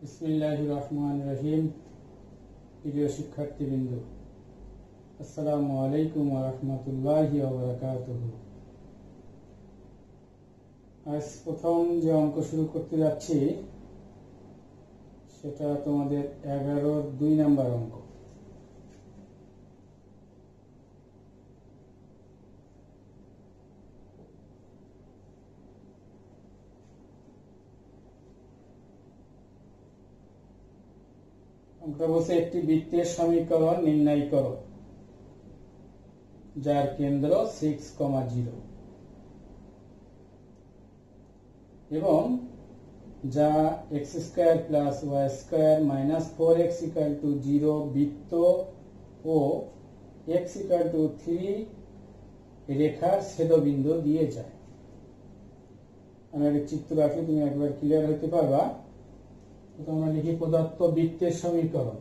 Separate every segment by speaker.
Speaker 1: বিসমিল্লাহির রহমানির রহিম। প্রিয় শিক্ষার্থীবৃন্দ, আসসালামু আলাইকুম ওয়া রাহমাতুল্লাহি ওয়া বারাকাতুহু। আজ প্রথম যে অঙ্ক শুরু করতে যাচ্ছি সেটা তোমাদের 11-র 2 নাম্বার অঙ্ক। অঙ্কটা বলছে একটি বৃত্তের সমীকরণ নির্ণয় করো যার কেন্দ্র 6,0 এবং যা x² + y² - 4x = 0 বৃত্ত ও x = 3 রেখার ছেদবিন্দু দিয়ে যায়। আমি একটা চিত্র আঁকি, তুমি একবার ক্লিয়ার হতে পারবা। আমরা লিখি প্রদত্ত বৃত্তের সমীকরণ।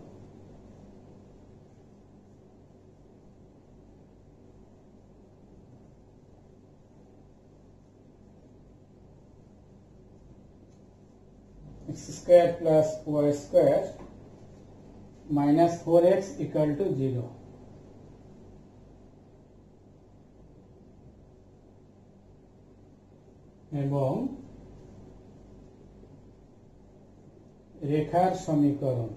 Speaker 1: x² + y² - 4x = 0 এবং রেখার সমীকরণ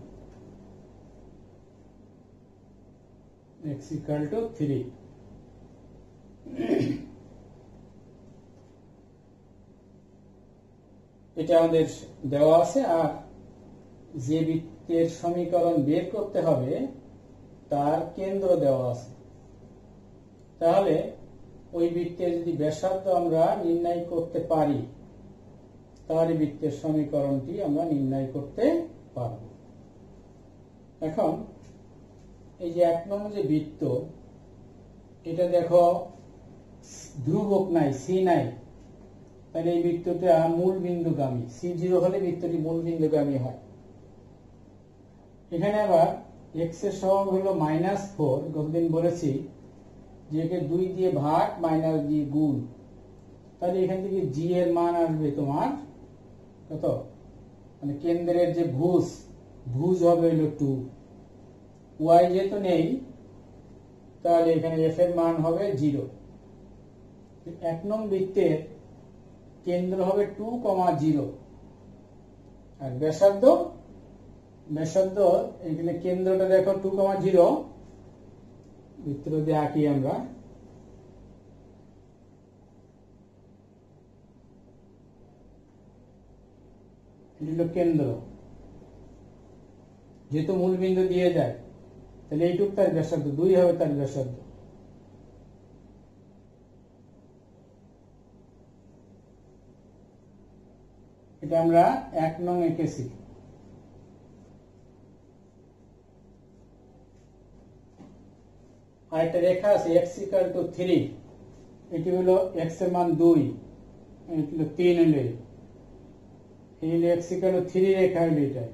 Speaker 1: x = 3। এটা আমাদের দেওয়া আছে, আর যে বৃত্তের সমীকরণ বের করতে হবে তার কেন্দ্র দেওয়া আছে। তাহলে ওই বৃত্তের যদি ব্যাসার্ধ আমরা নির্ণয় করতে পারি তাহলে বৃত্তের সমীকরণটি আমরা নির্ণয় করতে পারব। এখন এই যে 1 নম্বর যে বৃত্ত, এটা দেখো ধ্রুবক নাই, সি নাই, তাহলে এই বৃত্তটা মূল বিন্দুগামী। C0 হলে বৃত্তটি মূল বিন্দুগামী হয়। এখানে আবার x এর সহগ হলো -4। গতদিন বলেছি যে একে 2 দিয়ে ভাগ মাইনাস দিয়ে গুণ, তাহলে এখান থেকে g এর মান আসবে তোমার কত, মানে কেন্দ্রের যে ভুজ হবে হলো 2। y যেহেতু নেই তাহলে এখানে f এর মান হবে 0। 1 নং বৃত্তের কেন্দ্র হবে 2,0 আর ব্যাসার্ধ এখানে কেন্দ্রটা দেখো 2,0। বৃত্ত দিয়ে আঁকি আমরা। এটা হলো কেন্দ্র, যেহেতু মূল বিন্দু দিয়ে যায় তাহলে এইটুক তার ব্যাসার্ধ, 2 হবে তার ব্যাসার্ধ। এটা আমরা 1 নং এঁকেছি। আর একটা রেখা আছে x = 3। এটি হলো x এর মান 2, এটি হলো 3 হলো এই হলো x = 3 রেখা হলো এটা।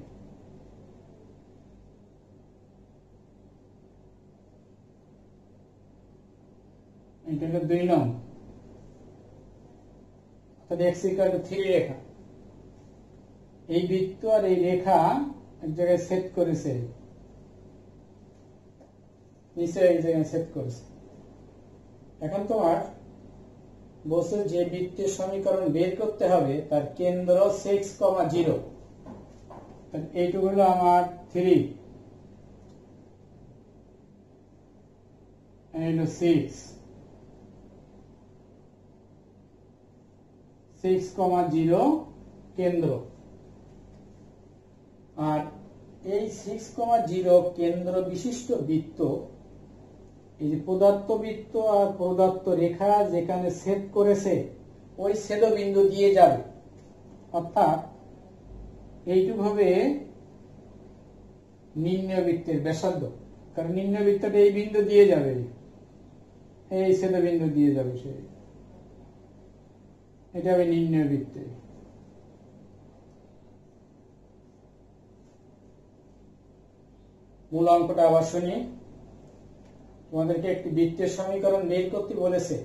Speaker 1: এটা হলো 2 নং, অর্থাৎ x = 3 রেখা। এই বৃত্ত আর এই রেখা এক জায়গায় সেট করেছে, নিচে এই জায়গায় সেট করেছে। এখন তোমার বলছে যে বৃত্তের সমীকরণ বের করতে হবে তার কেন্দ্র 6,0। এইটুকু হলো আমার 3, হলো 6,0 কেন্দ্র। আর এই 6,0 কেন্দ্র বিশিষ্ট বৃত্ত, এই যে প্রদত্ত বৃত্ত আর প্রদত্ত রেখা যেখানে ছেদ করেছে ওই ছেদবিন্দু দিয়ে যাবে। অর্থাৎ এইটুকু হবে নির্ণয় বৃত্তের ব্যাসার্ধ, কারণ নির্ণয় বৃত্তটা এই বিন্দু দিয়ে যাবে, এই ছেদবিন্দু দিয়ে যাবে, এটা হবে নির্ণয় বৃত্তে। মূল অঙ্কটা আবার শুনি। তোমাদেরকে একটি বৃত্তের সমীকরণ বের করতে বলেছে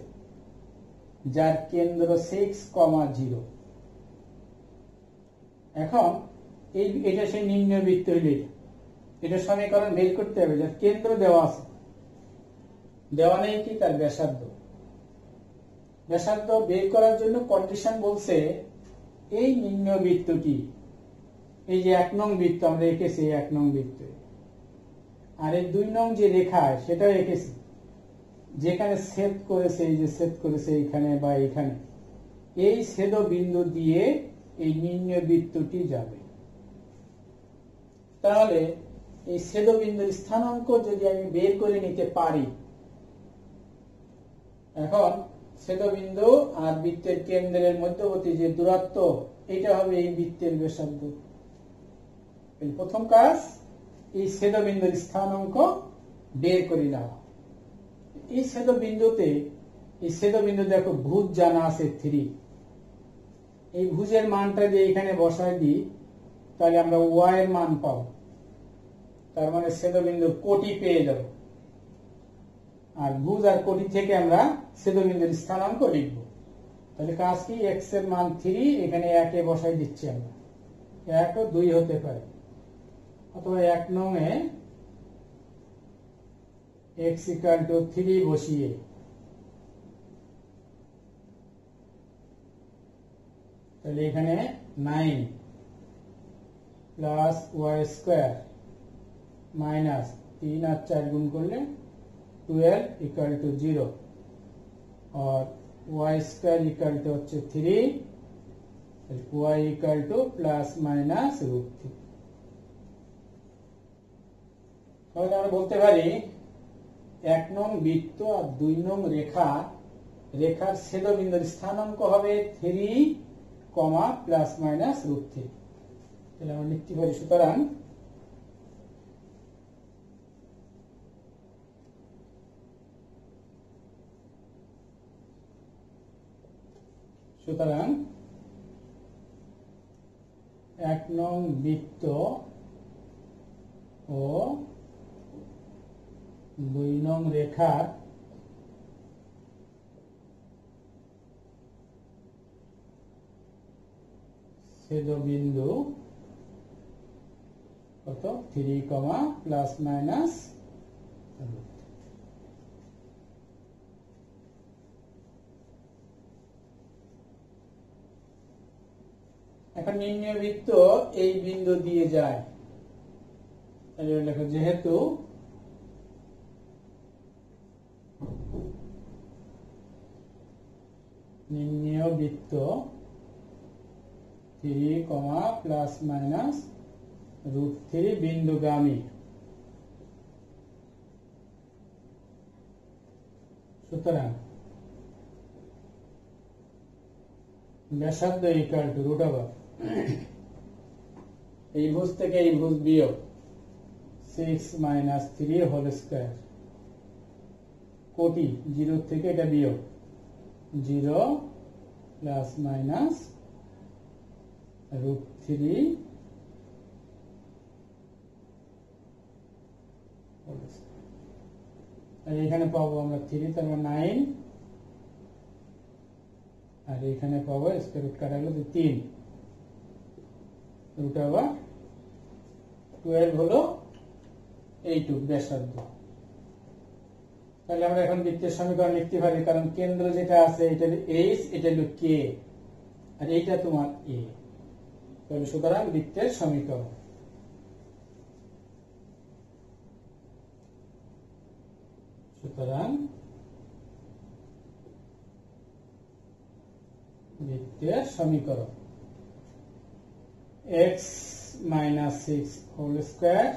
Speaker 1: যার কেন্দ্র 6,0। এখন এটা সেই নির্ণয় বৃত্ত হইল এটা সমীকরণ বের করতে হবে যার কেন্দ্র দেওয়া আছে, দেওয়া নেই কি তার ব্যাসার্ধ। ব্যাসার্ধ বের করার জন্য কন্ডিশন বলছে এই নির্ণয় বৃত্তটি, এই যে 1 নং বৃত্ত আমরা এঁকেছি 1 নং বৃত্ত, আর এই 2 নং যে রেখা সেটাও এঁকেছি, যেখানে ছেদ করেছে, এই যে ছেদ করেছে এইখানে বা এইখানে, এই ছেদ বিন্দু দিয়ে এই নির্ণয় বৃত্তটি যাবে। তাহলে এই ছেদ বিন্দুর স্থানাঙ্ক যদি আমি বের করে নিতে পারি, এখন ছেদ বিন্দু আর বৃত্তের কেন্দ্রের মধ্যবর্তী যে দূরত্ব, এটা হবে এই বৃত্তের ব্যাসার্ধ। প্রথম কাজ এই ছেদ বিন্দুর স্থানাঙ্ক বের করে নেওয়া। এই ছেদ বিন্দুতে, এই ছেদ বিন্দু দেখো ভুজ জানা আছে 3, এই ভুজের মানটা দিয়ে এখানে বসায় দিই, তাহলে আমরা y এর মান পাবো। তার মানে ছেদ বিন্দুর কোটি পেয়ে যাব, আর ভুজ আর কোটি থেকে আমরা ছেদ বিন্দুর স্থানাঙ্ক লিখব। তাহলে কাজ কি, x এর মান 3, এখানে 1 এ বসাই দিচ্ছি আমরা, 1 ও 2 হতে পারে, অথবা 1 নং এ x = 3 বসিয়ে তাহলে এখানে 9 প্লাস y² মাইনাস 3 আর 4 গুণ করলে 12 = 0, और y² হচ্ছে 3, y = ±√3। তাহলে আমরা বলতে পারি 1 নং বৃত্ত আর 2 নং রেখার ছেদবিন্দুর স্থানাঙ্ক হবে 3, ±√3। তাহলে আমরা লিখতে পারি, সুতরাং 1 নং বৃত্ত ও 2 নং রেখার ছেদবিন্দু কত, 3, ±√3। এখন নির্ণয় বৃত্ত এই বিন্দু দিয়ে যায়, লেখো যেহেতু নির্ণয় বৃত্ত 3, ±√3 বিন্দুগামী, সুতরাং ব্যাসার্ধ √, এই ভুজ থেকে এই ভুজ বিয়োগ 6 - 3 হোল স্কয়ার, কোটি 0 থেকে এটা বিয়োগ 0 ±√3 এখানে পাবো আমরা 3, তার মানে 9, আর এখানে পাবো স্কয়ার রুট কাটা গেল 3, √12 হলো এইটুক ব্যাসার্ধ। তাহলে আমরা এখন বৃত্তের সমীকরণ লিখতে পারি, কারণ কেন্দ্র যেটা আছে এটা h, এটা হলো k, আর এইটা তোমার a। তাহলে সুতরাং বৃত্তের সমীকরণ, বৃত্তের সমীকরণ x - 6 whole square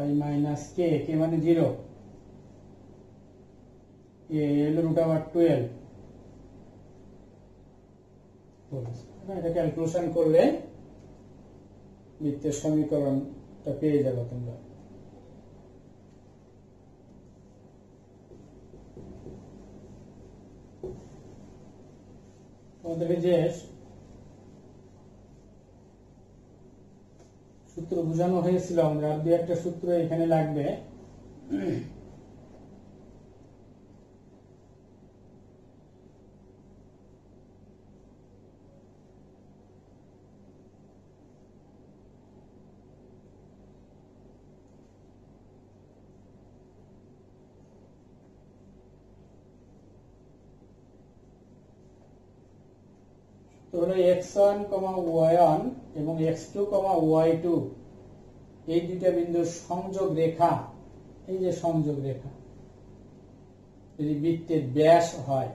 Speaker 1: y - k, k মানে 0, a হলো √12। এটা ক্যালকুলেশন করলে বৃত্তের সমীকরণটা পেয়ে যাবে তোমরা। তোমাদেরকে যে সূত্র বোঝানো হয়েছিল, আমরা আর 2-1টা সূত্র এখানে লাগবে। তো হলো x1, y1 এবং x2, y2 এই দুইটা বিন্দুর সংযোগ রেখা, এই যে সংযোগ রেখা যদি বৃত্তের ব্যাস হয়,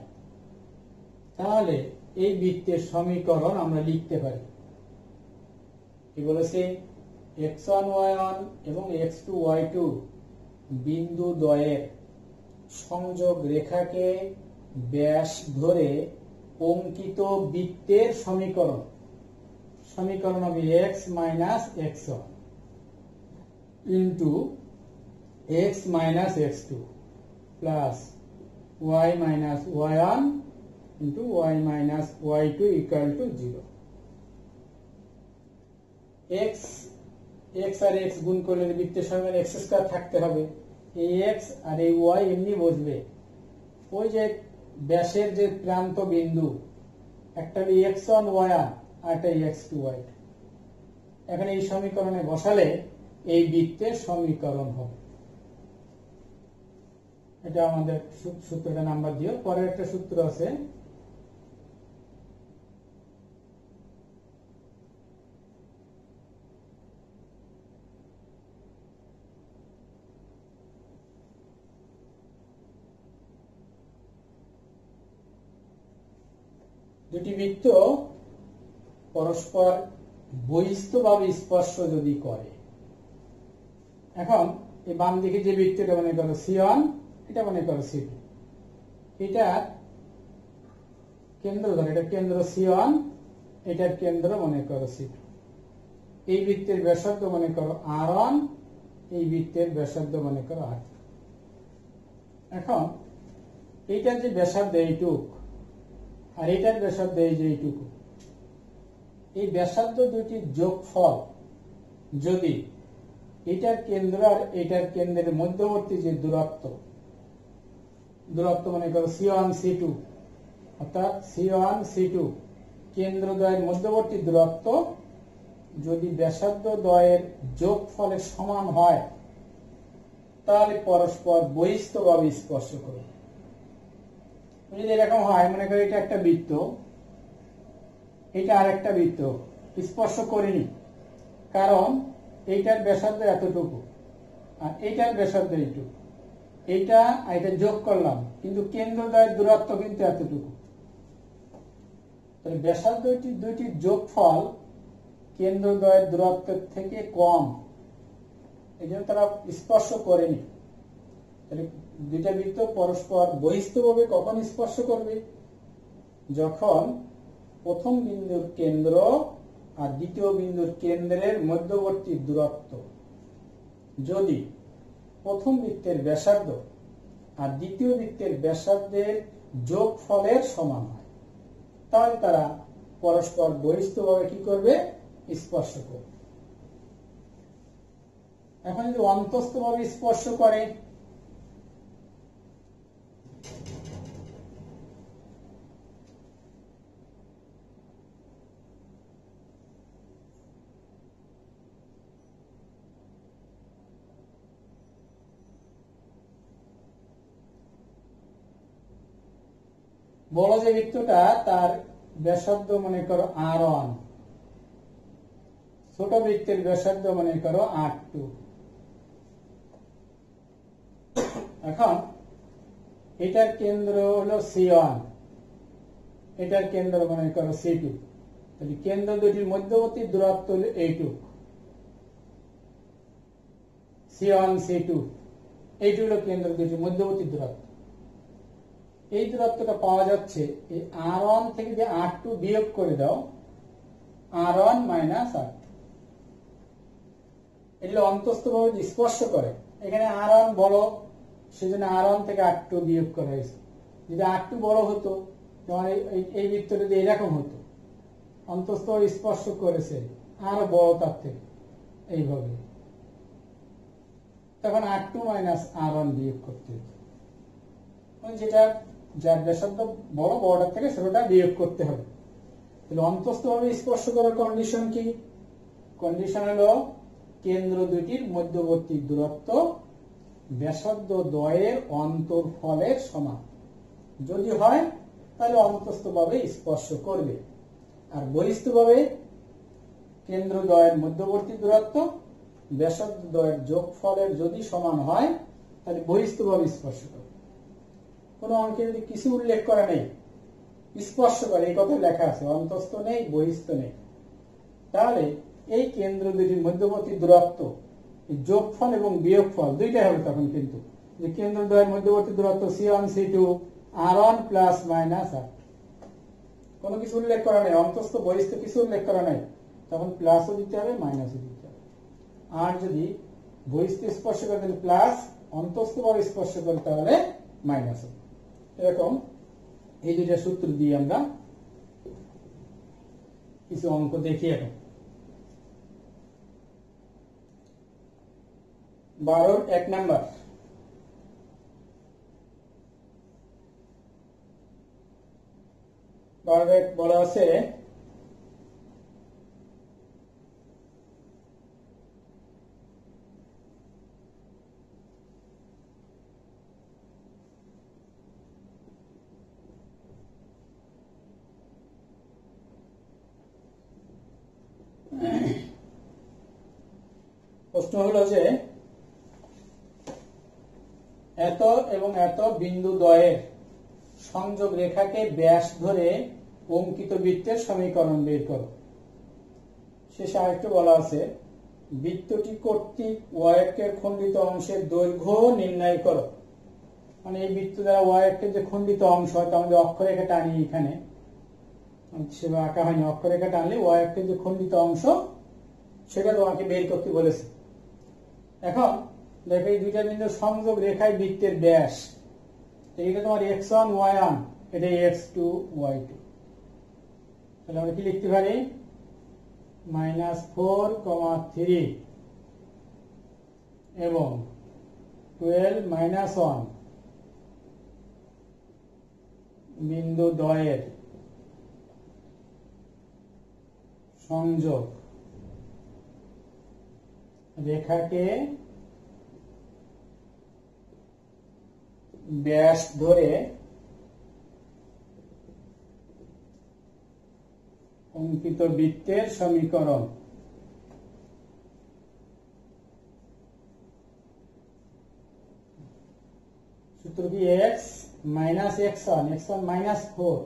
Speaker 1: তাহলে এই বৃত্তের সমীকরণ আমরা লিখতে পারি। কি বলেছে? x1, y1 এবং x2, y2 বিন্দু দ্বয়ের সংযোগ রেখাকে ব্যাস ধরে অঙ্কিত বৃত্তের সমীকরণ হবে x minus x1 into x minus x2 plus y minus y1 into y minus y2 equal to 0। x আর x গুণ করলে বৃত্তের সঙ্গে x স্কয়ার থাকতে হবে। এই x আর এই y এমনি বসবে। ওই যে ব্যাসের যে প্রান্ত বিন্দু, একটা x1 y1 আর একটা x2 y2, এখন এই সমীকরণে বসালে এই বৃত্তের সমীকরণ হবে। এটা আমাদের সূত্রটা নাম্বার দিও। পরের একটা সূত্র আছে, দুটি বৃত্ত পরস্পর বহিস্থভাবে স্পর্শ যদি করে, এখন এই বাম দিকে যে বৃত্তটা মনে করো C1, এটা মনে করো C2, এটা কেন্দ্র ধরো, এটা কেন্দ্র C1, এটার কেন্দ্র মনে করো C2। এই বৃত্তের ব্যাসার্ধ মনে করো R1, এই বৃত্তের ব্যাসার্ধ মনে করো R2। এখন এইটার যে ব্যাসার্ধ এইটুক আর এটার ব্যাসার্ধ এই যে এইটুকু, এই ব্যাসার্ধ দুটির যোগফল যদি এটার কেন্দ্র আর এটার কেন্দ্রের মধ্যবর্তী যে দূরত্ব মনে করো C1 C2, অর্থাৎ C1 C2 কেন্দ্র দ্বয়ের মধ্যবর্তী দূরত্ব যদি ব্যাসার্ধ দ্বয়ের যোগফলের সমান হয়, তাহলে পরস্পর বহিস্থভাবে স্পর্শ করবে। যদি এরকম হয়, মনে করি এটা একটা বৃত্ত, এটা আরেকটা বৃত্ত, স্পর্শ করিনি, কারণ এইটার ব্যাসার্ধ এতটুকু আর এইটার ব্যাসার্ধ এইটুকু, এইটা এটা যোগ করলাম, কিন্তু কেন্দ্রদ্বয়ের দূরত্ব কিন্তু এতটুকু। তাহলে ব্যাসার্ধ দুইটির যোগফল কেন্দ্রদ্বয়ের দূরত্বের থেকে কম, এই জন্য তারা স্পর্শ করেনি। তাহলে দুইটা বৃত্ত পরস্পর বহিস্থভাবে কখন স্পর্শ করবে? যখন প্রথম বিন্দুর কেন্দ্র আর দ্বিতীয় বিন্দুর কেন্দ্রের মধ্যবর্তী দূরত্ব যদি প্রথম বৃত্তের ব্যাসার্ধ আর দ্বিতীয় বৃত্তের ব্যাসার্ধের যোগফলের সমান হয়, তাহলে তারা পরস্পর বহিস্থভাবে কি করবে? স্পর্শ করবে। এখন যদি অন্তস্থভাবে স্পর্শ করে, বড় যে বৃত্তটা তার ব্যাসার্ধ মনে করো R1, ছোট বৃত্তের ব্যাসার্ধ মনে করো R2। এখন এটার কেন্দ্র হলো C1, এটার কেন্দ্র মনে করো C2, তাহলে কেন্দ্র দুটির মধ্যবর্তী দূরত্ব হলো এইটুক, C1 C2, এইটুকু হলো কেন্দ্র দুটির মধ্যবর্তী দূরত্ব। এই দূরত্বটা পাওয়া যাচ্ছে এই R1 থেকে যে R2 বিয়োগ করে দাও, R1 মাইনাস R2, এগুলো অন্তস্থভাবে স্পর্শ করে। এখানে R1 বড়, সেজন্য R1 থেকে R2 বিয়োগ করা হয়েছে। যদি R2 বড় হতো, তোমার এই বৃত্তটা যদি এরকম হতো, অন্তস্থভাবে স্পর্শ করেছে আরো বড় তার থেকে, এইভাবে, তখন R2 মাইনাস R1 বিয়োগ করতে হতো। যেটা যার ব্যাসার্ধ বড়, বড়টার থেকে ছোটটা বিয়োগ করতে হবে। তাহলে অন্তস্থভাবে স্পর্শ করার কন্ডিশন কি? কন্ডিশন হলো কেন্দ্র দুটির মধ্যবর্তী দূরত্ব ব্যাসার্ধ দ্বয়ের অন্তর্ফলের সমান। যদি হয় তাহলে অন্তস্থভাবে স্পর্শ করবে, আর বহিস্থভাবে কেন্দ্রদ্বয়ের মধ্যবর্তী দূরত্ব ব্যাসার্ধদ্বয়ের যোগফলের যদি সমান হয় তাহলে বহিস্থভাবে স্পর্শক। কোন অঙ্কে যদি কিছু উল্লেখ করা নেই, স্পর্শক এই কথা লেখা আছে, অন্তস্থ নেই বহিস্থ নেই, তাহলে এই কেন্দ্র দুটির মধ্যবর্তী দূরত্ব যোগফল এবং বিয়োগফল দুইটাই হবে তখন, কিন্তু যে কেন্দ্রদ্বয়ের মধ্যবর্তী দূরত্ব C1 C2 R1 plus minus R2, কোনো কিছু উল্লেখ করা নেই, অন্তস্থ বহিস্থ কিছু উল্লেখ করা নেই, তখন প্লাসও দিতে হবে মাইনাসও দিতে হবে। আর যদি বহিস্থ স্পর্শ করে তাহলে প্লাস, অন্তস্থ ভাবে স্পর্শ করে তাহলে মাইনাস হবে। এরকম এই দুইটা সূত্র দিয়ে আমরা কিছু অঙ্ক দেখি। এখন 12 1 নাম্বার, বলা আছে প্রশ্ন হলো যে এত এবং এত বিন্দু দ্বয়ের সংযোগ রেখাকে ব্যাস ধরে অঙ্কিত বৃত্তের সমীকরণ বের করো। শেষে আরেকটু বলা আছে বৃত্তটি কর্তৃক ওয়াক্যের খণ্ডিত অংশের দৈর্ঘ্য নির্ণয় করো। মানে এই বৃত্ত দ্বারা ওয়াক্যের যে খণ্ডিত অংশ, হয়তো আমাদের অক্ষরেখা টানি, এখানে সেভাবে আঁকা হয়নি, অক্ষরেখা টানলে ওয়াক্যের যে খণ্ডিত অংশ সেটা তোমাকে বের করতে বলেছে। এখন দেখো এই দুইটা বিন্দুর সংযোগ রেখায় বৃত্তের ব্যাস, এটা তোমার x1 y1, এটা x2 y2, তাহলে আমরা কি লিখতে পারি -4,3 এবং 12 -1 বিন্দু দ্বয়ের সংযোগ রেখাকে ব্যাস ধরে অঙ্কিত বৃত্তের সমীকরণ। সূত্র কি x মাইনাস x1 মাইনাস 4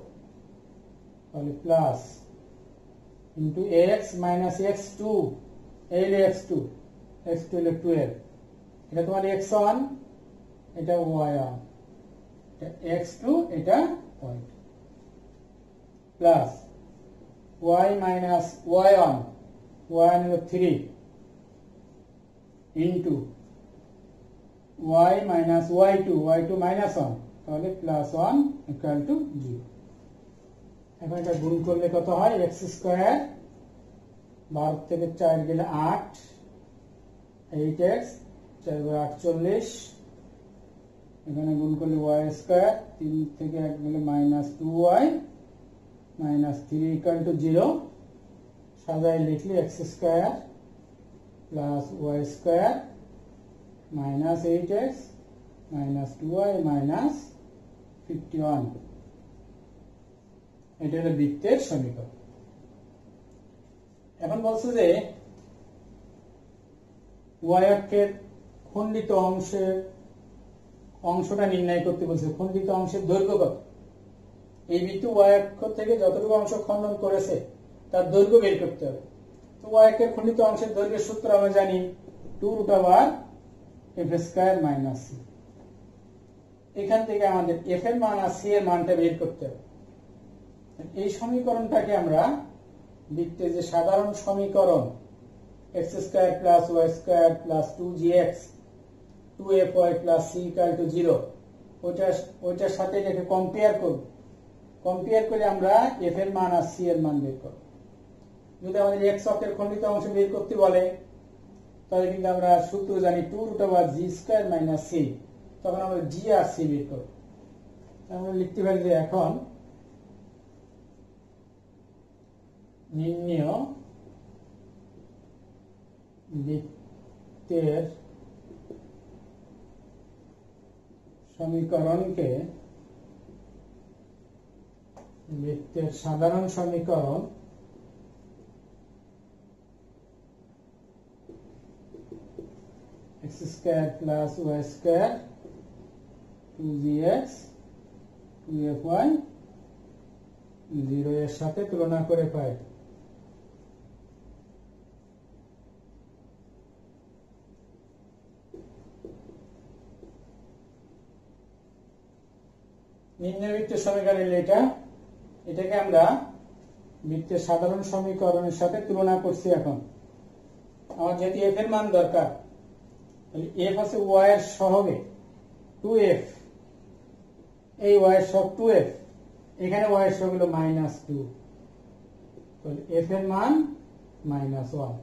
Speaker 1: তাহলে plus into x minus x2, এই হলো x2 হলো 12, এটা তোমার x1, এটা y1, এটা x2, এটা y2, plus y minus y1 হলো 3 into y minus y2 minus 1, তাহলে প্লাস 1 ইকুয়াল টু 0। এখন এটা গুণ করলে কত হয়, x স্কয়ার, 12 থেকে 4 গেলে 8, 8x 4 48, এখানে গুণ করলে y স্কয়ার, 3 থেকে 1 গেলে minus 2y minus 3 equal to 0। সাজায় লিখলে x square plus y square minus 8x minus 2y minus 51, এটা হলো বৃত্তের সমীকরণ। এখন বলছে যে y অক্ষের খণ্ডিত অংশটা নির্ণয় করতে বলছে। খণ্ডিত অংশের দৈর্ঘ্য কত? এই বৃত্ত y অক্ষ থেকে যতটুকু অংশ খণ্ডন করেছে তার দৈর্ঘ্য বের করতে হবে। তো y অক্ষের খণ্ডিত অংশের দৈর্ঘ্যের সূত্র আমরা জানি 2√f² মাইনাস c। এখান থেকে আমাদের f এর মান আর c এর মানটা বের করতে হবে। এই সমীকরণটাকে আমরা বৃত্তের যে সাধারণ সমীকরণ x² plus y² plus 2gx 2fy plus c equal to 0, ওইটার সাথে এটাকে কম্পেয়ার করব। কম্পেয়ার করে আমরা f এর মান আর c এর মান বের করব। যদি আমাদের x অক্ষের খণ্ডিত অংশ বের করতে বলে তাহলে কিন্তু আমরা সূত্র জানি 2√g² মাইনাস c, তখন আমরা g আর c বের করব। আমরা লিখতে পারি যে এখন নির্ণেয় বৃত্তের সমীকরণকে বৃত্তের সাধারণ সমীকরণ x square plus y square 2gx 2fy 0 এর সাথে তুলনা করে পাই। নিম্নবৃত্তের সমীকরণ এটাকে আমরা বৃত্তের সাধারণ সমীকরণের সাথে তুলনা করছি। এখন আমার যেহেতু f এর মান দরকার, তাহলে f আছে y এর সহগে 2f, এই y এর সহগ 2f, এখানে y এর সহগ হলো -2, তাহলে f এর মান -1।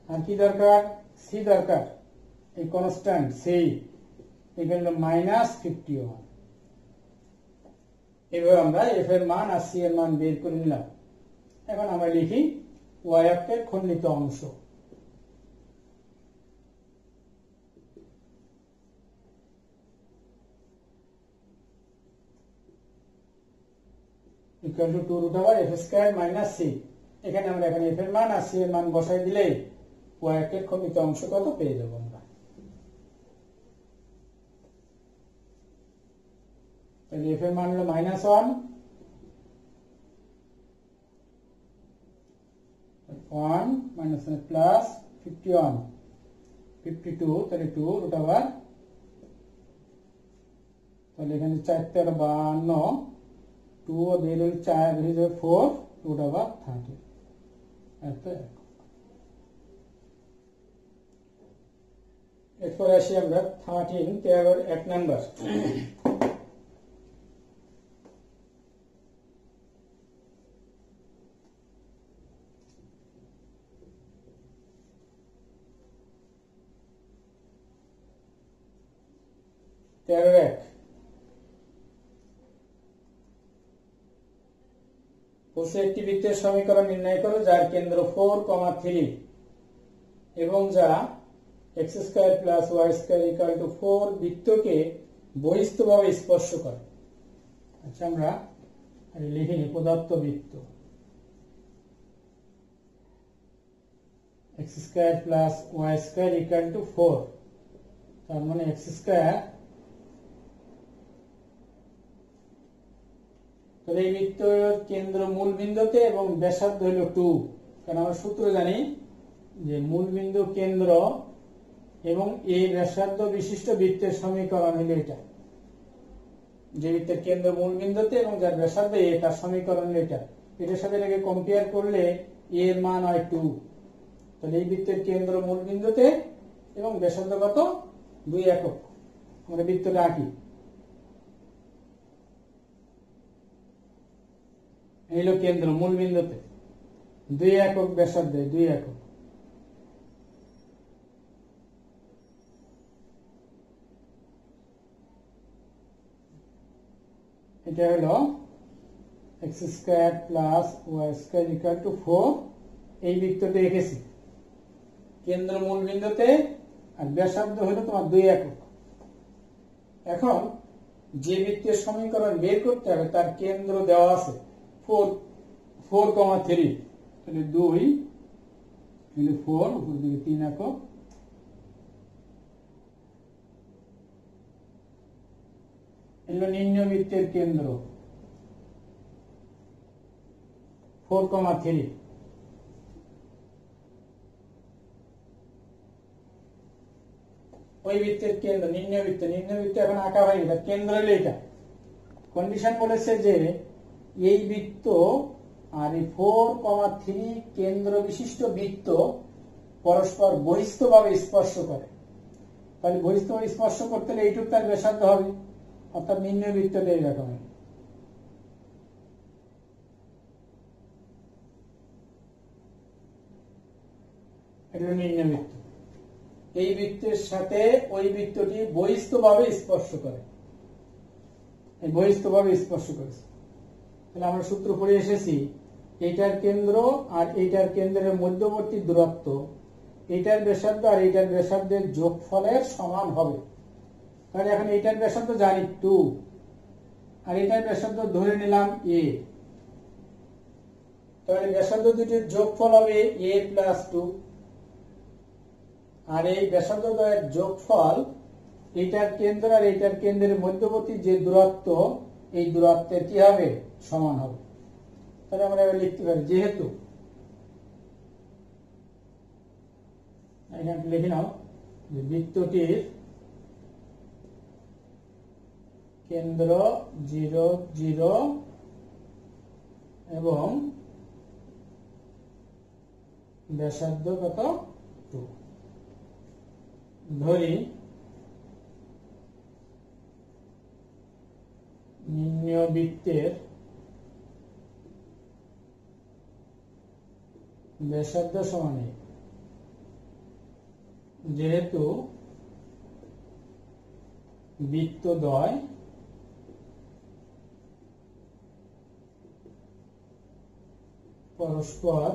Speaker 1: আর কি দরকার? c দরকার, এই কনস্ট্যান্ট c, এখানে হলো -51। এবার আমরা f এর মান আর c এর মান বের করে নিলাম। এখন আমরা লিখি y অক্ষের খণ্ডিত অংশ। Equal to 2√f square minus c। এখানে আমরা এখন f এর মান আর c এর মান বসাই দিলেই y অক্ষের খণ্ডিত অংশ কত পেয়ে যাব আমরা। তাহলে f এর মান হলো -1, 1 -1 প্লাস 51 52, তাহলে 2√, তাহলে এখানে 4 × 52, 2 ও 2 4 হয়ে যাবে 4 √30। এরপর আসি আমরা 13 1 নাম্বার। একটি বৃত্তের সমীকরণ নির্ণয় করো যার কেন্দ্র 4,3 এবং যা x square plus y square equal two 4 বৃত্তকে বহিস্থভাবে স্পর্শ করে। আচ্ছা, আমরা লিখি প্রদত্ত বৃত্ত x square plus y square equal two 4, তার মানে x স্কয়ার, তাহলে এই বৃত্তের কেন্দ্র মূল বিন্দুতে এবং ব্যাসার্ধ হলো 2, কারণ আমরা সূত্র জানি যে মূল বিন্দু কেন্দ্র এবং এই ব্যাসার্ধ বিশিষ্ট বৃত্তের সমীকরণ হলো এটা। যে বৃত্তের কেন্দ্র মূল বিন্দুতে এবং যার ব্যাসার্ধ a, তার সমীকরণ হলো এটা। এটার সাথে এটাকে কম্পেয়ার করলে a এর মান হয় 2, তাহলে এই বৃত্তের কেন্দ্র মূল বিন্দুতে এবং ব্যাসার্ধ কত? 2 একক। আমরা বৃত্তটা আঁকি। এই হলো কেন্দ্র মূল বিন্দুতে 2 একক ব্যাসার্ধে, 2 একক। এটা হলো x square plus y square equal two 4। এই বৃত্তটা এঁকেছি কেন্দ্র মূল বিন্দুতে আর ব্যাসার্ধ হলো তোমার 2 একক। এখন যে বৃত্তের সমীকরণ বের করতে হবে তার কেন্দ্র দেওয়া আছে 4,3, তাহলে 2 4, উপর দিকে 3 একক। এলো নিম্ন বৃত্তের কেন্দ্র 4,3। ওই বৃত্তের কেন্দ্র নিম্ন বৃত্ত এখন আঁকা হয়নি, তার কেন্দ্র হলো এটা। কন্ডিশন বলেছে যে এই বৃত্ত আর এই 4,3 কেন্দ্র বিশিষ্ট বৃত্ত পরস্পর বহিস্থভাবে স্পর্শ করে। তাহলে বহিস্থভাবে স্পর্শ করতে হলে এইটুকু তার ব্যাসার্ধ হবে, অর্থাৎ নিম্ন বৃত্তটা এইরকম। এটা নিম্ন বৃত্ত। এই বৃত্তের সাথে ওই বৃত্তটি বহিস্থভাবে স্পর্শ করে, বহিস্থভাবে স্পর্শ করেছে। তাহলে আমরা সূত্র পড়ে এসেছি, এইটার কেন্দ্র আর এইটার কেন্দ্রের মধ্যবর্তী দূরত্ব এইটার ব্যাসার্ধ আর এইটার ব্যাসার্ধের যোগফলের সমান হবে। তাহলে এখন এইটার ব্যাসার্ধ জানি 2, আর এইটার ব্যাসার্ধ ধরে নিলাম a, তাহলে ব্যাসার্ধ দুটির যোগফল হবে a প্লাস 2। আর এই ব্যাসার্ধ দ্বয়ের যোগফল এইটার কেন্দ্র আর এইটার কেন্দ্রের মধ্যবর্তী যে দূরত্ব, এই দূরত্বের কি হবে? সমান হবে। তাহলে আমরা এবার লিখতে পারি, যেহেতু এখানে লিখে নাও যে বৃত্তটির কেন্দ্র 0 0 এবং ব্যাসার্ধ কত? 2। ধরি নিম্ন বৃত্তের ব্যাসার্ধ সমান, যেহেতু বৃত্তদ্বয় পরস্পর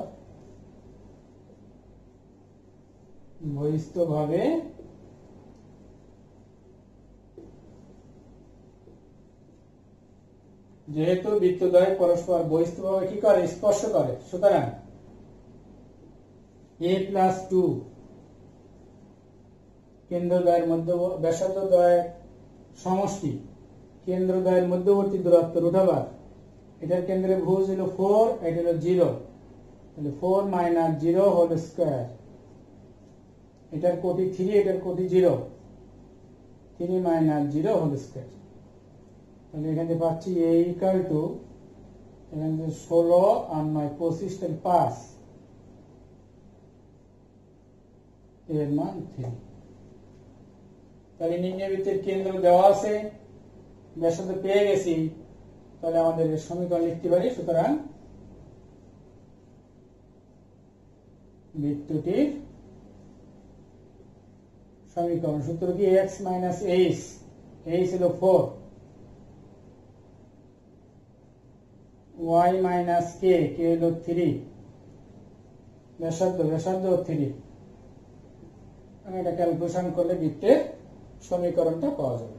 Speaker 1: বহিস্থভাবে কি করে? স্পর্শ করে। সুতরাং a+2 কেন্দ্রদ্বয়ের ব্যাসার্ধদ্বয়ের সমষ্টি, কেন্দ্রদ্বয়ের মধ্যবর্তী দূরত্ব √, এটার কেন্দ্রে ভুজ হলো 4, এটা হলো 0, তাহলে 4 - 0 হোল স্কয়ার। এটার কোটি 3, এটার কোটি 0, 3 - 0 হোল স্কয়ার। তাহলে এখানে পাচ্ছি a = এখানে 16 আর 9 25, তাহলে 5, এর মান 3। তাহলে নিম্নবৃত্তের কেন্দ্র দেওয়া আছে, ব্যাসার্ধ পেয়ে গেছি, তাহলে আমাদের সমীকরণ লিখতে পারি। সুতরাং বৃত্তটির সমীকরণ সূত্র কি? x - h, h হলো 4, y - k, k হলো 3, ব্যাসার্ধ 3। এটা ক্যালকুলেশন করলে বৃত্তের সমীকরণটা পাওয়া যাবে।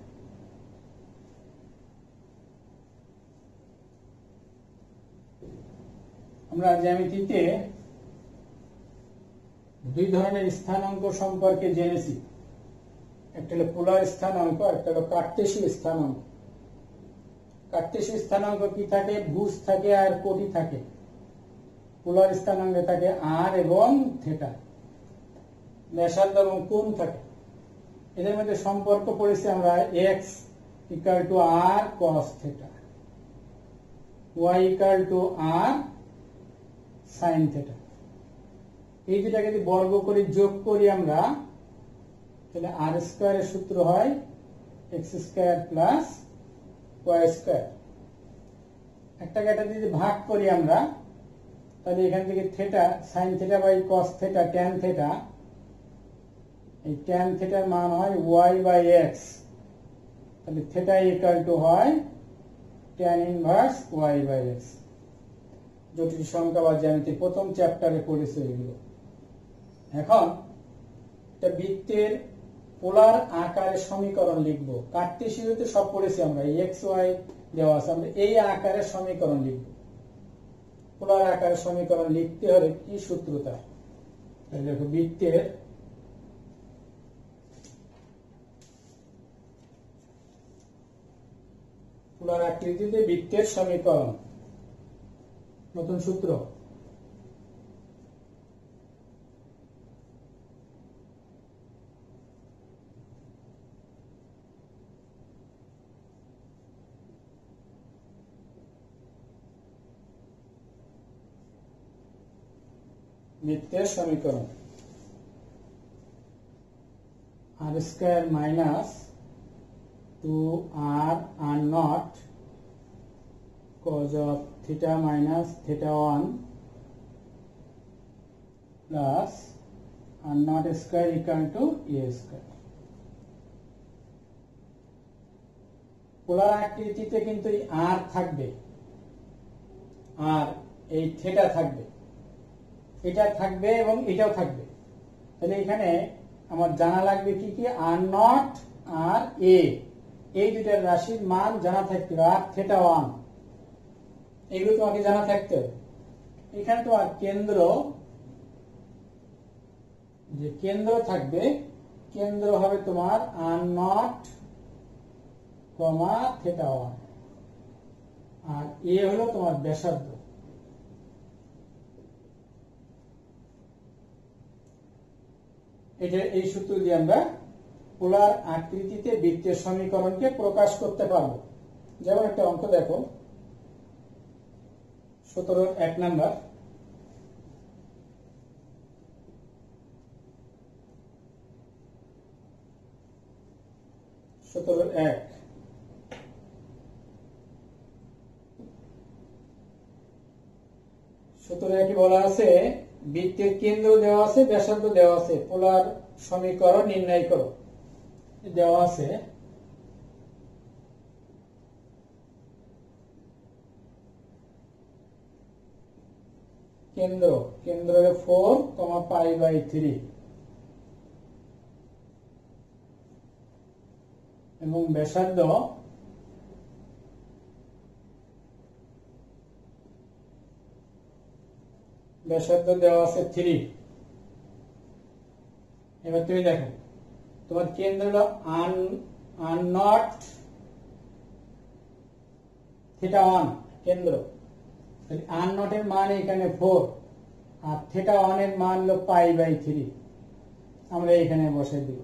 Speaker 1: আমরা জ্যামিতিতে দুই ধরনের স্থানাঙ্ক সম্পর্কে জেনেছি, একটা হলো পোলার স্থানাঙ্ক, একটা হলো কার্টেসীয় স্থানাঙ্ক। কার্টেসীয় স্থানাঙ্ক কি থাকে? ভুজ থাকে আর কোটি থাকে। পোলার স্থানাঙ্কে থাকে r এবং থিটা, ব্যাসার্ধ এবং কোণ থাকে। এদের মধ্যে সম্পর্ক পড়েছি আমরা x = r cos θ, y = r sin θ। এই দুটাকে যদি বর্গ করে যোগ করি আমরা, তাহলে r² এর সূত্র হয় x² + y²। একটাকে একটা যদি ভাগ করি আমরা, তাহলে এখান থেকে থিটা sin θ / cos θ tan θ, এই tan θ এর মান হয় y/x, তাহলে θ হয় tan ইনভার্স y/x। জটিল সংখ্যা বা জ্যামিতি প্রথম চ্যাপ্টারে পড়েছে এগুলো। এখন একটা বৃত্তের পোলার আকারের সমীকরণ লিখবো। কার্টেসীয়তে সব পড়েছি আমরা, x y দেওয়া আছে, আমরা এই আকারের সমীকরণ লিখব। পোলার আকারের সমীকরণ লিখতে হলে কি সূত্রটা? দেখো, বৃত্তের পোলার আকৃতিতে বৃত্তের সমীকরণ, নতুন সূত্র। বৃত্তের সমীকরণ r² - 2r r0 cos of θ - θ1 plus r0² = a²। পোলার আকৃতিতে কিন্তু এই r থাকবে, আর এই θ থাকবে, এটা থাকবে এবং এটাও থাকবে। তাহলে এখানে আমার জানা লাগবে কি কি? r0 আর a, এই দুটার রাশির মান জানা থাকতে হবে, আর θ1 এগুলো তোমাকে জানা থাকতে হবে। এখানে তোমার কেন্দ্র যে কেন্দ্র থাকবে, কেন্দ্র হবে তোমার r0, θ1, আর এ হলো তোমার ব্যাসার্ধ। এটা এই সূত্র দিয়ে আমরা পোলার আকৃতিতে বৃত্তের সমীকরণকে প্রকাশ করতে পারবো। যেমন একটা অঙ্ক দেখো, 17-1 নাম্বার। কি বলা আছে, বৃত্তের কেন্দ্র দেওয়া আছে, ব্যাসার্ধ দেওয়া আছে, পোলার সমীকরণ নির্ণয় করো। দেওয়া আছে কেন্দ্র 4, π/3 এবং ব্যাসার্ধ দেওয়া আছে 3। এবার তুমি দেখো, তোমার কেন্দ্র হলো r0, θ1 কেন্দ্র। r0 এর মান এখানে 4, আর θ1 এর মান হলো π/3। আমরা এখানে বসাই দিব।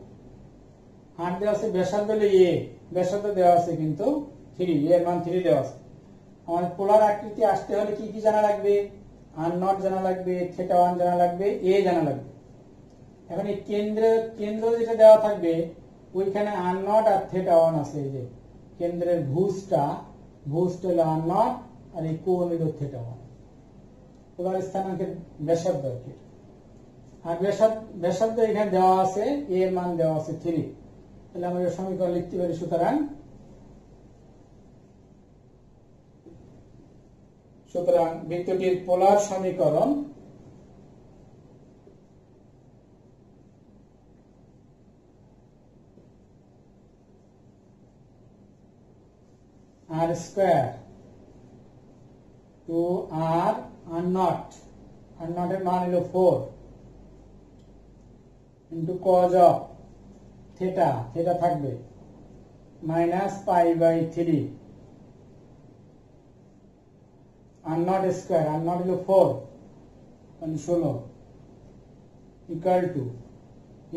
Speaker 1: আর দেওয়া আছে ব্যাসার্ধ হলো a, ব্যাসার্ধ দেওয়া আছে কিন্তু 3, এর মান 3 দেওয়া আছে। আমাদের পোলার আকৃতি আসতে হলে কি কি জানা লাগবে? r0 জানা লাগবে, θ1 জানা লাগবে, a জানা লাগবে। এখন এই কেন্দ্র যেটা দেওয়া থাকবে, ওইখানে r0 আর θ1 আছে। এই যে কেন্দ্রের ভুজটা হলো r0, আর এই কোণ হলো θ1। পোলার স্থানাঙ্কের ব্যাসার্ধ আর কি। আর ব্যাসার্ধ এখানে দেওয়া আছে, a এর মান দেওয়া আছে 3। তাহলে আমরা সমীকরণ লিখতে পারি, সুতরাং বৃত্তটির পোলার সমীকরণ r² টু r0 এর মান হলো 4 ইন্টু cos অফ θ থাকবে -π/3 r0 স্কয়ার, r0 হলো 4 মানে 16 ইকুয়াল টু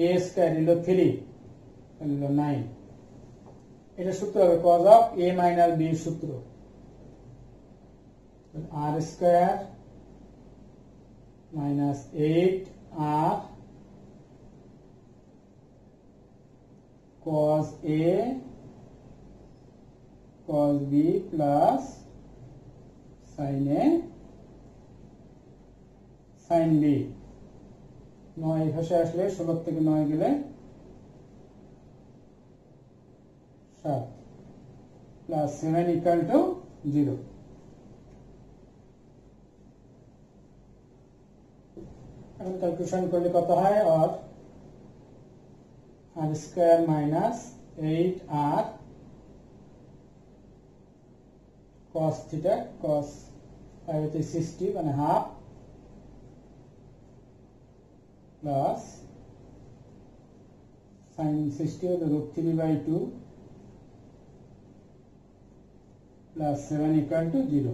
Speaker 1: a স্কয়ার হলো 3 হলো 9। এটা সূত্র হবে cos of a minus b সূত্র, r square minus 8r cos a cos b plus sin a sin b। 9 ভাষা আসলে 16 থেকে 9 গেলে 7 প্লাস 7 ইকুয়াল টু 0। এখন ক্যালকুলেশন করলে কত হয়? আর r square minus 8r cos theta cos 5/60 মানে হাফ প্লাস sin 60 হলো √3/2 প্লাস 7 ইকুয়াল টু 0।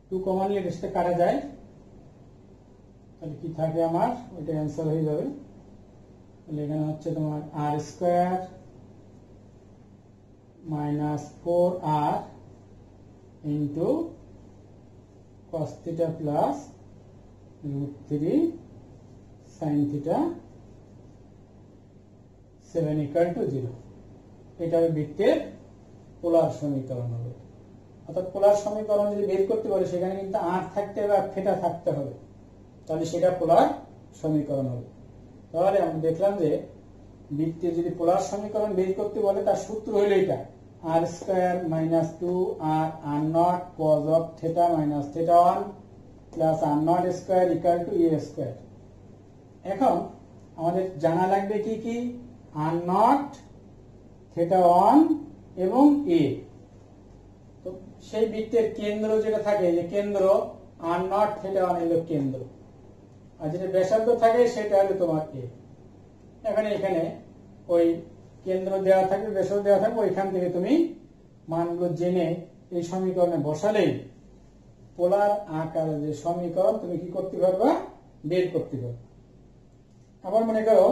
Speaker 1: 2 কমন নিয়ে এটা কাটা যায়, তাহলে কি থাকে আমার? ওইটা অ্যান্সার হয়ে যাবে। তাহলে এখানে হচ্ছে তোমার r square minus 4r into cos theta plus √3 sin theta 7 equal to 0। এটা হবে বৃত্তের পোলার সমীকরণ হবে। অর্থাৎ পোলার সমীকরণ যদি বের করতে পারি, সেখানে কিন্তু r থাকতে হবে আর থিটা থাকতে হবে, তাহলে সেটা পোলার সমীকরণ হবে। তাহলে আমরা দেখলাম যে বৃত্তের যদি পোলার সমীকরণ বের করতে বলে, তার সূত্র হলো এটা, r square minus 2r r0 cos of theta minus θ1 plus r0 square equal to a square. এখন আমাদের জানা লাগবে কি কি? r0, θ1 এবং a। তো সেই বৃত্তের কেন্দ্র যেটা থাকে, যে কেন্দ্র r0 θ1 হলো কেন্দ্র, আর যেটা ব্যাসার্ধ থাকে সেটা হলো তোমার এ। এখানে ওই কেন্দ্র দেওয়া থাকবে, ব্যাসার্ধ দেওয়া থাকবে, ওইখান থেকে তুমি মানগুলো জেনে এই সমীকরণে বসালেই পোলার আকারের যে সমীকরণ তুমি কি করতে পারবা, বের করতে পারবে। আবার মনে করো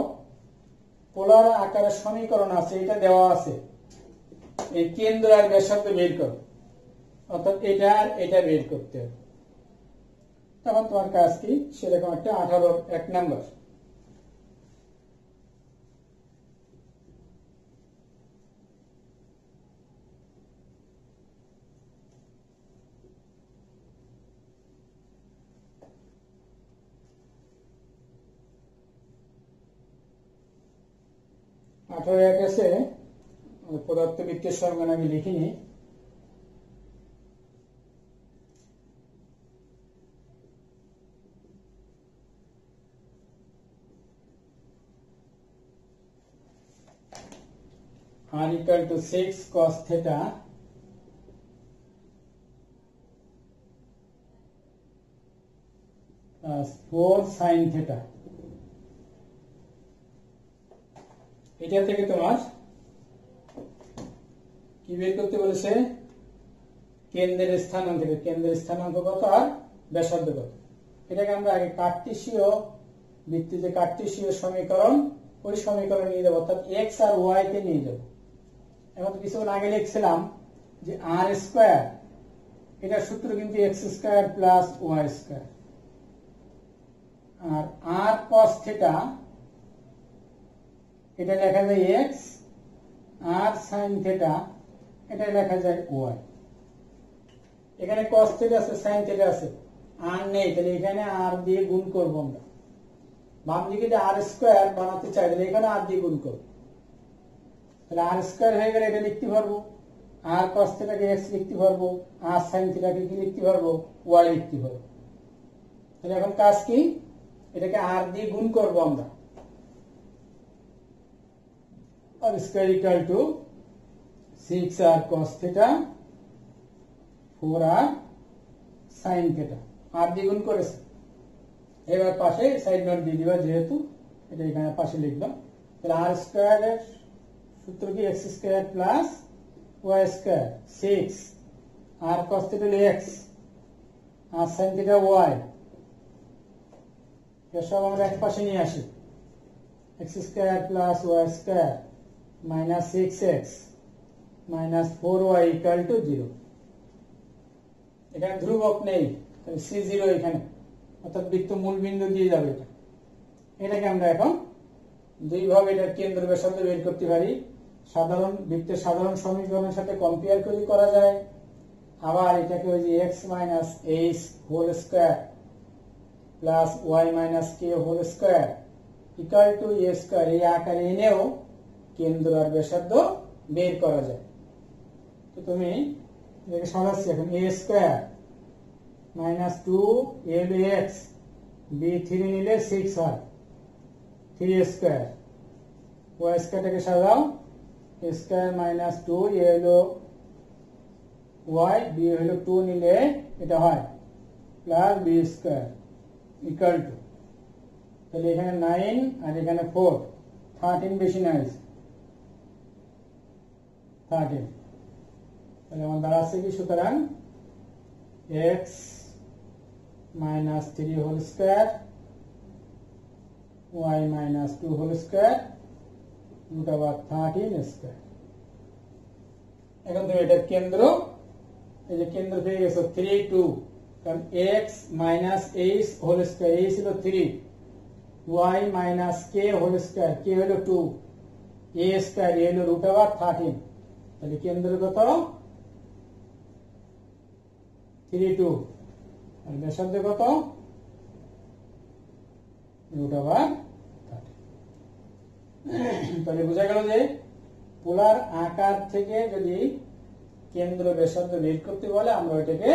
Speaker 1: পোলার আকারের সমীকরণ আছে, এটা দেওয়া আছে, এই কেন্দ্র আর ব্যাসার্ধ বের করো, অর্থাৎ এটা আর এটা বের করতে হবে। তখন তোমার কাজ কি, সেরকম একটা 18 নম্বর। আছে পদার্থবিদ্যার সংজ্ঞান আমি লিখিনি। r equal to 6 cos theta plus 4 sin theta। এটা থেকে তোমার কি বের করতে বলেছে, কেন্দ্রের স্থানাঙ্ক থেকে, কেন্দ্রের স্থানাঙ্ক কত আর ব্যাসার্ধ কত। এটাকে আমরা আগে কার্টেসীয় ভিত্তিতে, যে কার্টেসীয় সমীকরণ, ওই সমীকরণ নিয়ে যাবো, অর্থাৎ এক্স আর ওয়াই কে নিয়ে যাবো। এখন কিছুক্ষণ আগে লিখছিলাম যে আর স্কোয়ার, এটার সূত্র কিন্তু X square plus Y square, আর আর কস থিটা এটা লেখা যায় এক্স, আর সাইন থিটা এটা লেখা যায় ওয়াই। এখানে কস থিটা আছে, সাইন থিটা আছে, আর নেই, তাহলে এখানে আর দিয়ে গুণ করবো আমরা। বাম দিকে যে আর স্কোয়ার বানাতে চাই, তাহলে এখানে আর দিয়ে গুণ করবো, তাহলে আর স্কোয়ার হয়ে গেলে এটা লিখতে পারবো, আর কস থিটাকে এক্স লিখতে পারবো, আর সাইন থিটাকে কি লিখতে পারবো, ওয়াই লিখতে পারবো। তাহলে এখন কাজ কি, এটাকে আর দিয়ে গুণ করবো আমরা। R square equal to 6r cos theta 4r sin theta, আর দ্বিগুণ করেছে। এবার পাশে সাইড নোট দিয়ে দিবা, যেহেতু এটা এখানে পাশে লিখলাম। তাহলে আর স্কোয়ার এর সূত্র কি, x square plus Y square, 6 আর cos theta হলো এক্স, আর sin theta ওয়াই। সব আমরা এক পাশে নিয়ে আসি, x square plus Y square minus 6x minus 4y equal to 0। এখানে ধ্রুবক নেই, তাহলে c0 এখানে, অর্থাৎ বৃত্ত মূল বিন্দু দিয়ে যাবে এটা। এটাকে আমরা এখন দুইভাবে এটার কেন্দ্র ব্যাসার্ধ বের করতে পারি। সাধারণ বৃত্তের সাধারণ সমীকরণের সাথে কম্পেয়ার করে করা যায়, আবার এটাকে ওই যে x minus H whole square plus y minus k whole square equal to a square, এই আকারে এনেও কেন্দ্র আর ব্যাসার্ধ বের করা যায়। তো তুমি এটাকে সাজাচ্ছি এখন, এ স্কোয়ার মাইনাস 2 এ হলো এক্স, বি 3 নিলে 6 হয়, 3 স্কোয়ার, ওয়াই স্কোয়ারটাকে সাজাও, এ স্কোয়ার মাইনাস 2 এ হলো ওয়াই, বি হলো 2 নিলে এটা হয় plus B square equal to, তাহলে এখানে 9 আর এখানে 4, 13 বেশি না 13, তাহলে আমার দাঁড়াচ্ছে কি, সুতরাং x minus 3 whole square y minus 2 whole square root over 13 square. এখন তুমি এটার কেন্দ্র, এই যে কেন্দ্র পেয়ে গেছো 3 2, কারণ x minus H whole square, এই ছিল 3, y minus k whole square, k হলো 2, a স্কোয়ার, a হলো রুট ওভার 13, তাহলে কেন্দ্র কত 3 2, আর ব্যাসার্ধ কত রুট ওভার 13। তাহলে বোঝা গেল যে পোলার আকার থেকে যদি কেন্দ্র ব্যাসার্ধ বের করতে বলে আমরা ওইটাকে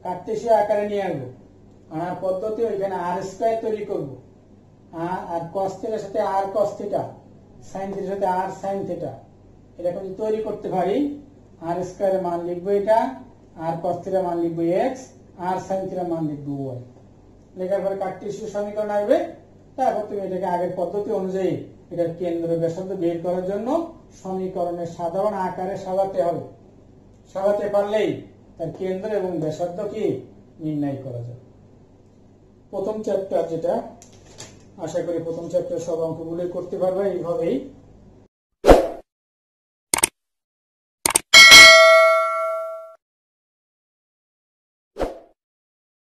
Speaker 1: কার্টেসীয় আকারে নিয়ে আসবো। আনার পদ্ধতি, ওইখানে আর স্কোয়ার তৈরি করবো, আর কস থিটার সাথে আর কস থিটা, সাইন থিটার সাথে আর সাইন থিটা, এরকম যদি তৈরি করতে পারি, আর স্কোয়ারের মান লিখবো এটা, আর কস থিটার মান লিখবো এক্স, আর সাইন থিটার মান লিখবো ওয়াই। লেখার পরে কার্টেসীয় সমীকরণ আসবে, তারপর তুমি এটাকে আগের পদ্ধতি অনুযায়ী এটার কেন্দ্র ব্যাসার্ধ বের করার জন্য সমীকরণের সাধারণ আকারে সাজাতে হবে। সাজাতে পারলেই তার কেন্দ্র এবং ব্যাসার্ধ কি নির্ণয় করা যাবে। প্রথম চ্যাপ্টার যেটা, আশা করি প্রথম চ্যাপ্টার সব অঙ্কগুলো করতে পারবে এইভাবেই।